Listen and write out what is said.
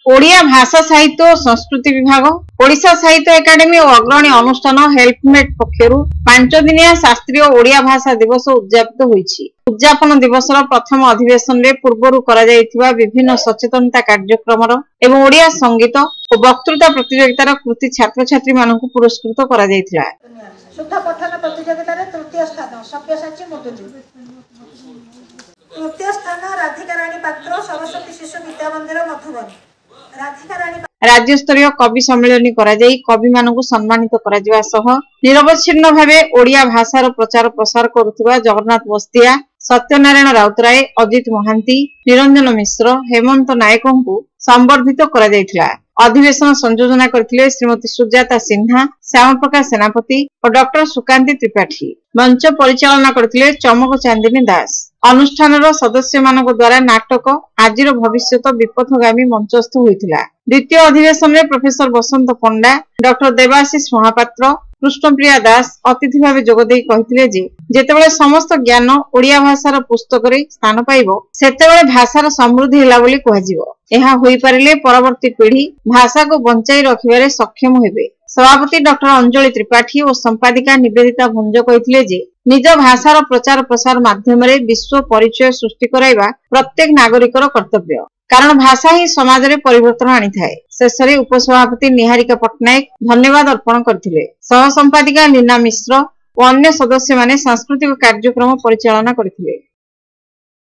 ओडिया भाषा साहित्य और संस्कृति विभाग ओडिशा साहित्य एकाडेमी और अग्रणी अनुष्ठान हेल्पमेट पक्षरु 5 दिनिया शास्त्रीय ओडिया भाषा दिवस उद्यापित होईछि। उद्यापन दिवसर प्रथम अधिवेशन रे पूर्वरु करा जायथिबा विभिन्न सचेतनता कार्यक्रमर एवं ओडिया संगीत और वक्तृता प्रतियोगितार कृति छात्र छात्री मानकु पुरस्कृत करा जायथिला। शुद्ध पठन प्रतियोगिता रे तृतीय स्थान सभ्यसाची मुदुली, तृतीय स्थान राधिका रानी पात्र सरस्वती शिशु विद्या मंदिर मधुबनी। राज्य स्तरीय कवि सम्मेलन करा जाई कवि मानकु सम्मानित करा जिवा सह निरवच्छिन्न भावे ओडिया भाषार प्रचार प्रसार करुथिबा जगन्नाथ बस्तिया, सत्यनारायण राउतराय, अजित महांती, निरंजन मिश्र, हेमंत नायकंकु संबर्धित करा जायथिला। अधिवेशन संयोजना करथिले श्रीमती सुजाता सिन्हा, श्याम प्रकाश सेनापति और डॉक्टर सुकांती त्रिपाठी। मंच परिचालना करथिले चमक चांदिनी दास। अनुष्ठानर सदस्य मानक द्वारा नाटक आजिर भविष्यत विपथगामी मंचस्थ होइथिला। द्वितीय अधिवेशन में प्रोफेसर बसंत पंडा, डॉक्टर देवाशीष महापात्र, कृष्णप्रिया दास अतिथि भाव जोगदेई कहिथिले जे जेतेबेले समस्त ज्ञान ओडिया भाषार पुस्तक रे स्थान पाइबो सेतेबेले भाषार समृद्धि होला बोली कहजिवो। एहा होई पारिले परवर्ती पीढ़ी भाषा को बंचाई रखिबारे सक्षम हेबे। सभापति डॉक्टर अंजलि त्रिपाठी और संपादिका निवेदिता भंज कहिथिले जे निज भाषार प्रचार प्रसार माध्यम रे विश्व परिचय सृष्टि कराइबा प्रत्येक नागरिकर कर्तव्य, कारण भाषा ही समाज रे परिवर्तन आनी थाए। शेषरे उपसभापति निहारिका पटनायक धन्यवाद अर्पण करथिले। सह संपादिका लीना मिश्र और अन्य सदस्य माने सांस्कृतिक कार्यक्रम परिचालना करथिले।